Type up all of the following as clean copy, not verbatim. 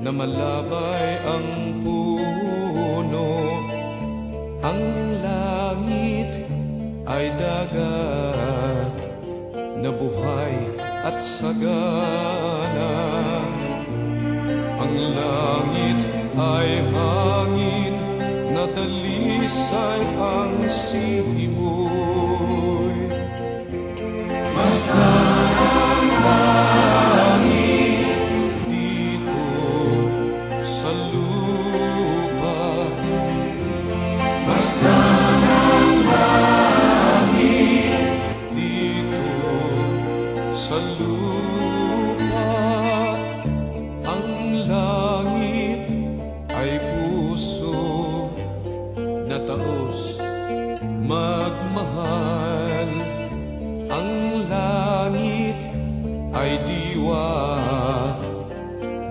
na malabay ang puno. Ang langit ay dagat na buhay at sagana. Ang langit ay hangin na dalisay ang simoy. Basta ang langit dito sa lupa, basta ang langit dito sa lupa. Ang langit ay puso na taos magmahal. Ang langit ay diwa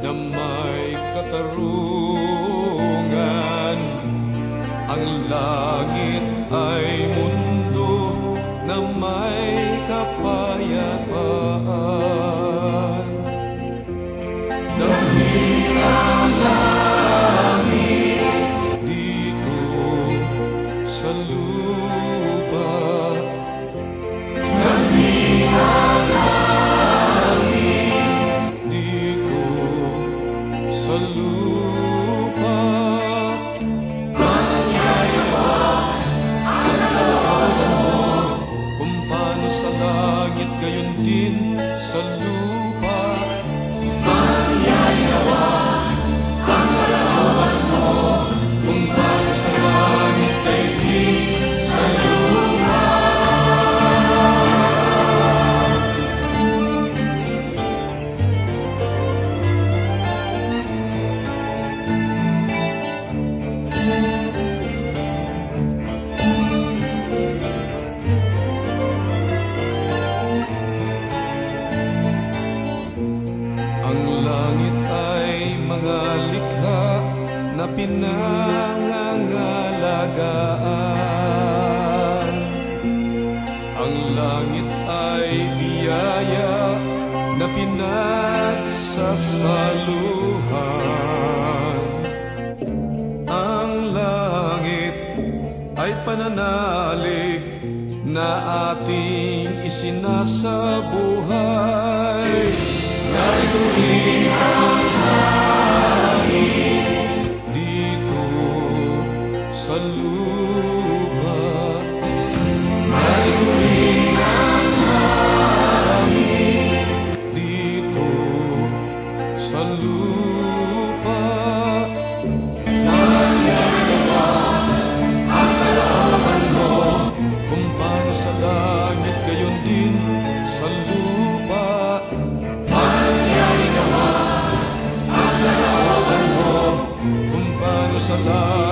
na may katarungan. Ang langit ay mundo na may kapayapaan. Dahil ang langit dito sa lupa, dahil ang langit dito sa lupa. Ang yayawak ang kalooban mo, kung paano sa langit gayon din sa lupa. Ang yayawak ang kalooban mo, kung paano sa langit gayon din sa lupa. Ang langit ay mga likha na pinangangalagaan. Ang langit ay biyaya na pinagsasaluhan. Ang langit ay pananalig na ating isinasabuhay. Narito rin ang langit dito sa lupa. Narito rin ang langit dito sa lupa. Nagyayawak ang kalooban mo, kung paano sa langit gayon din sa lupa. Nagyayawak ang kalooban mo, kung paano sa langit